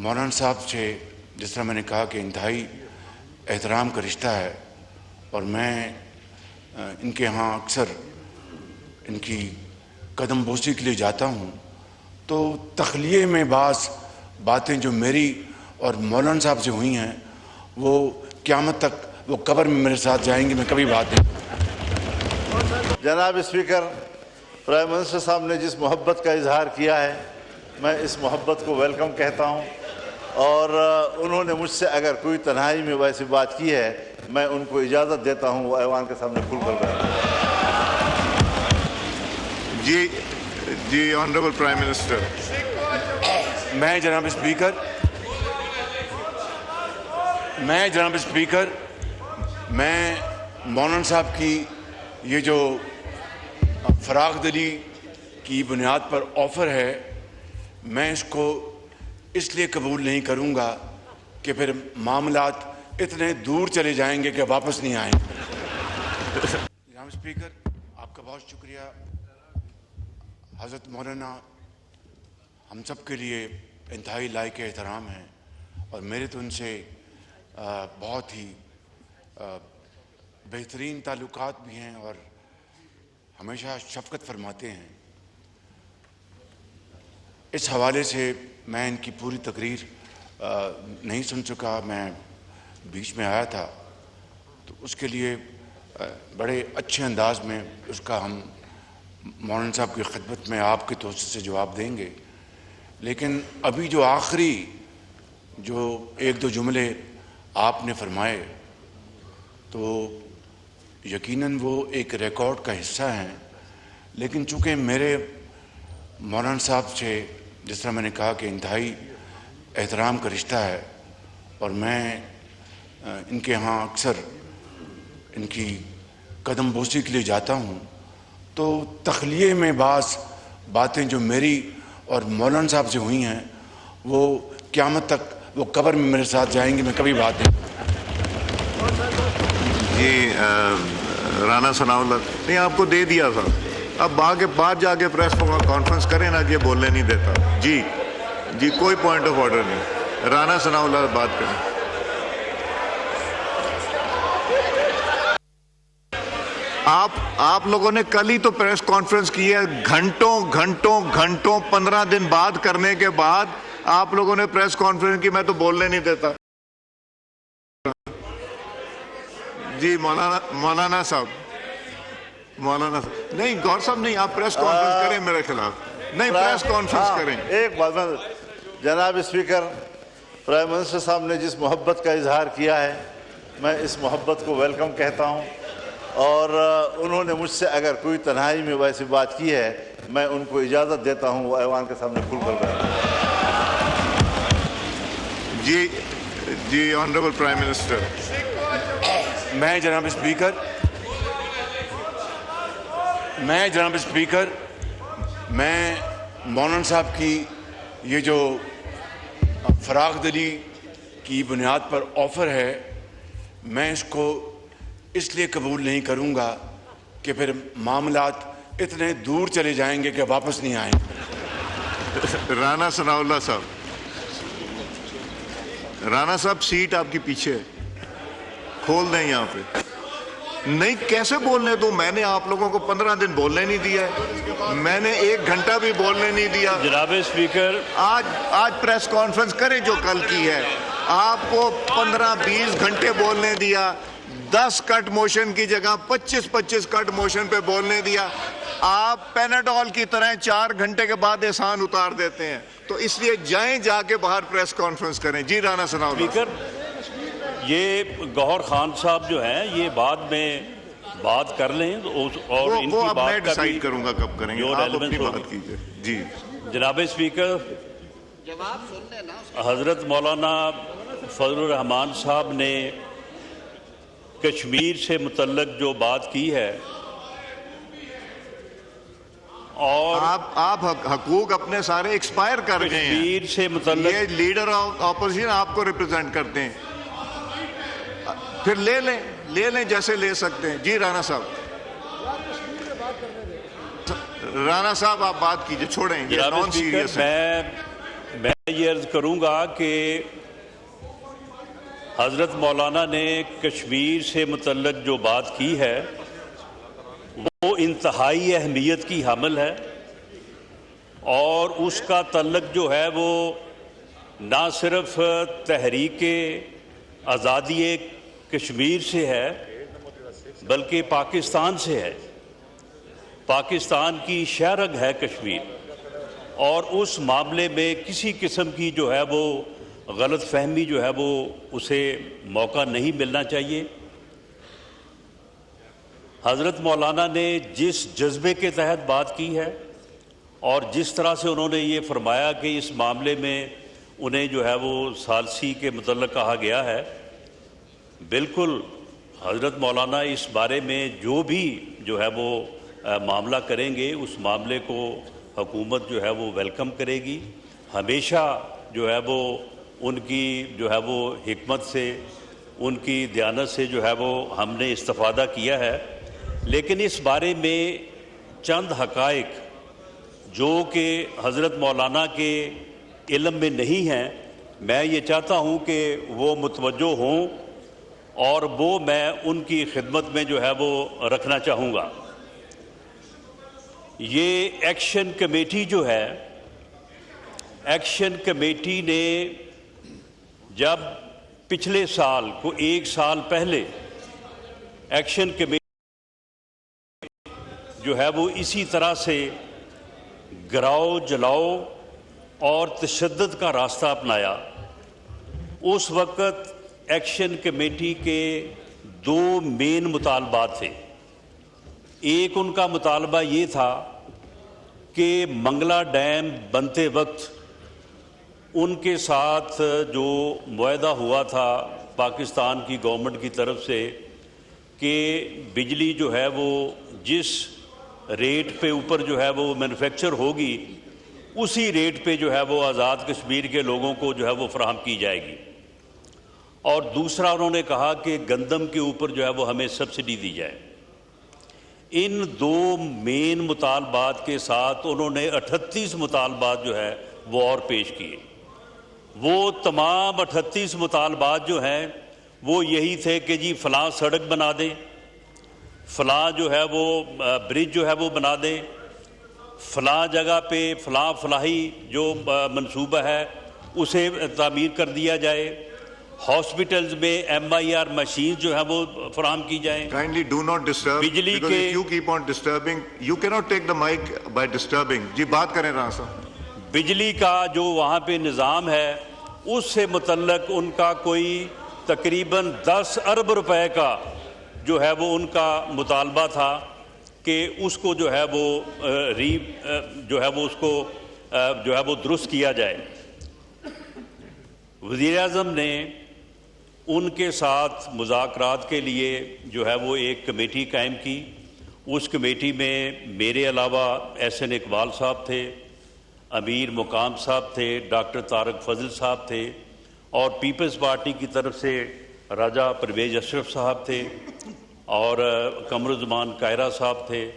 मौलाना साहब से जिस तरह मैंने कहा कि इंतहाई एहतराम का रिश्ता है और मैं इनके यहाँ अक्सर इनकी कदम बोसी के लिए जाता हूँ, तो तखलिए में बातें जो मेरी और मौलाना साहब से हुई हैं वो क़यामत तक वो कब्र में मेरे साथ जाएंगी, मैं कभी बात नहीं। जनाब स्पीकर, प्राइम मिनिस्टर साहब ने जिस मोहब्बत का इजहार किया है, मैं इस मोहब्बत को वेलकम कहता हूँ और उन्होंने मुझसे अगर कोई तन्हाई में वैसी बात की है, मैं उनको इजाज़त देता हूँ वो ऐवान के सामने खुल कर बैठें। जी ऑनरेबल प्राइम मिनिस्टर। मैं जनाब स्पीकर, मैं मौलाना साहब की ये जो फराग दिली की बुनियाद पर ऑफ़र है, मैं इसको इसलिए कबूल नहीं करूँगा कि फिर मामलात इतने दूर चले जाएंगे कि वापस नहीं आएंगे। जनाब स्पीकर, आपका बहुत शुक्रिया। हज़रत मौलाना हम सब के लिए इंतहाई लायक एहतराम हैं और मेरे तो उनसे बहुत ही बेहतरीन ताल्लुकात भी हैं और हमेशा शफ़क़त फरमाते हैं। इस हवाले से मैं इनकी पूरी तकरीर नहीं सुन सका, मैं बीच में आया था, तो उसके लिए बड़े अच्छे अंदाज में उसका हम मौलाना साहब की खिदमत में आपके तोसे से जवाब देंगे। लेकिन अभी जो आखिरी जो एक दो जुमले आपने फरमाए, तो यकीनन वो एक रिकॉर्ड का हिस्सा हैं, लेकिन चूँकि मेरे मौलाना साहब से जिस तरह मैंने कहा कि इंतहाई एहतराम का रिश्ता है और मैं इनके यहाँ अक्सर इनकी कदम बोसी के लिए जाता हूँ, तो तखलिए में बातें जो मेरी और मौलाना साहब से हुई हैं वो क़यामत तक वो कब्र में मेरे साथ जाएंगी, मैं कभी बात नहीं। राना सनाउल्लाह नहीं, आपको दे दिया था, अब बाद जाके प्रेस कॉन्फ्रेंस करें ना, ये बोलने नहीं देता। जी कोई पॉइंट ऑफ ऑर्डर नहीं। राना सनाउल्लाह बात करें। आप लोगों ने कल ही तो प्रेस कॉन्फ्रेंस की है, घंटों 15 दिन बाद करने के बाद आप लोगों ने प्रेस कॉन्फ्रेंस की, मैं तो बोलने नहीं देता। जी मौलाना साहब नहीं, गौर साहब नहीं, आप प्रेस कॉन्फ्रेंस करें मेरे खिलाफ, नहीं प्रेस कॉन्फ्रेंस करें। एक बात में, जनाब स्पीकर, प्राइम मिनिस्टर साहब ने जिस मोहब्बत का इजहार किया है, मैं इस मोहब्बत को वेलकम कहता हूँ और उन्होंने मुझसे अगर कोई तन्हाई में वैसी बात की है, मैं उनको इजाज़त देता हूँ वो ऐवान के सामने खुल कर बैठें। जी ऑनरेबल प्राइम मिनिस्टर। मैं जनाब स्पीकर, मैं मौलाना साहब की ये जो फराग दिली की बुनियाद पर ऑफ़र है, मैं इसको इसलिए कबूल नहीं करूँगा कि फिर मामलात इतने दूर चले जाएंगे कि वापस नहीं आएंगे। राना सनाउल्लाह साहब, राना साहब सीट आपकी पीछे है, खोल दें यहाँ पे। नहीं, कैसे बोलने दो? मैंने आप लोगों को 15 दिन बोलने नहीं दिया है, मैंने 1 घंटा भी बोलने नहीं दिया। जनाब स्पीकर, आज प्रेस कॉन्फ्रेंस करें जो कल की है, आपको 15-20 घंटे बोलने दिया, 10 कट मोशन की जगह 25 कट मोशन पे बोलने दिया। आप पैनाडोल की तरह 4 घंटे के बाद एहसान उतार देते हैं, तो इसलिए जाके बाहर प्रेस कॉन्फ्रेंस करें। जी राना सनाउल्लाह। स्पीकर, ये गौहर खान साहब जो हैं, ये बाद में बात कर लें और वो अब मैं डिसाइड करूंगा कब करेंगे, आप अपनी बात कीजिए। जी जनाब स्पीकर, जवाब सुन लेना। हज़रत मौलाना फजलुर रहमान साहब ने कश्मीर से मुतल्लक जो बात की है और आप हकूक अपने सारे एक्सपायर कर गए हैं। कश्मीर से मुतल्लक ये लीडर ऑफ ऑपोजिशन आपको रिप्रेजेंट करते हैं, फिर ले लें जैसे ले सकते हैं। जी राना साहब, आप बात कीजिए, छोड़ें, ये नॉन सीरियस है। मैं میں یہ عرض کروں گا کہ حضرت مولانا نے کشمیر سے متعلق جو بات کی ہے وہ انتہائی اہمیت کی حامل ہے، اور اس کا تعلق جو ہے وہ نہ صرف تحریک آزادی کشمیر سے ہے بلکہ پاکستان سے ہے۔ پاکستان کی شہرگ ہے کشمیر، اور اس معاملے میں کسی قسم کی جو ہے وہ غلط فہمی جو ہے وہ اسے موقع نہیں ملنا چاہیے۔ حضرت مولانا نے جس جذبے کے تحت بات کی ہے اور جس طرح سے انہوں نے یہ فرمایا کہ اس معاملے میں انہیں جو ہے وہ ثالثی کے متعلق کہا گیا ہے، بالکل حضرت مولانا اس بارے میں جو بھی جو ہے وہ معاملہ کریں گے اس معاملے کو حکومت جو ہے وہ ویلکم کرے گی۔ ہمیشہ جو ہے وہ ان کی جو ہے وہ حکمت سے، ان کی دیانت سے جو ہے وہ ہم نے استفادہ کیا ہے، لیکن اس بارے میں چند حقائق جو کہ حضرت مولانا کے علم میں نہیں ہیں، میں یہ چاہتا ہوں کہ وہ متوجہ ہوں اور وہ میں ان کی خدمت میں جو ہے وہ رکھنا چاہوں گا۔ یہ ایکشن کمیٹی جو ہے، ایکشن کمیٹی نے جب پچھلے سال کو ایک سال پہلے ایکشن کمیٹی جو ہے وہ اسی طرح سے گراؤ جلاؤ اور تشدد کا راستہ اپنایا، اس وقت ایکشن کمیٹی کے دو مین مطالبات تھے۔ ایک ان کا مطالبہ یہ تھا کہ منگلا ڈیم بنتے وقت ان کے ساتھ جو معاہدہ ہوا تھا پاکستان کی گورنمنٹ کی طرف سے کہ بجلی جو ہے وہ جس ریٹ پہ اوپر جو ہے وہ مینوفیکچر ہوگی اسی ریٹ پہ جو ہے وہ آزاد کشمیر کے لوگوں کو جو ہے وہ فراہم کی جائے گی، اور دوسرا انہوں نے کہا کہ گندم کے اوپر جو ہے وہ ہمیں سبسڈی دی جائے۔ ان دو مین مطالبات کے ساتھ انہوں نے 38 مطالبات جو ہے وہ اور پیش کیے۔ وہ تمام 38 مطالبات جو ہیں وہ یہی تھے کہ جی فلاں سڑک بنا دیں، فلاں جو ہے وہ برج جو ہے وہ بنا دیں، فلاں جگہ پہ فلاں فلاحی جو منصوبہ ہے اسے تعمیر کر دیا جائے، ہاسپٹلز میں MIR مشین جو ہے وہ فراہم کی جائیں۔ Kindly do not disturb, بجلی because کے if you keep on disturbing, you cannot take the mic by disturbing. جی بات کریں رانا صاحب۔ بجلی کا جو وہاں پہ نظام ہے اس سے متعلق ان کا کوئی تقریباً 10 ارب روپے کا جو ہے وہ ان کا مطالبہ تھا کہ اس کو جو ہے وہ جو ہے وہ اس کو جو ہے وہ درست کیا جائے۔ وزیر اعظم نے ان کے ساتھ مذاکرات کے لیے جو ہے وہ ایک کمیٹی قائم کی۔ اس کمیٹی میں میرے علاوہ SN اقبال صاحب تھے، امیر مقام صاحب تھے، ڈاکٹر طارق فضل صاحب تھے، اور پیپلز پارٹی کی طرف سے راجہ پرویز اشرف صاحب تھے، اور قمر الزمان کائرہ صاحب تھے،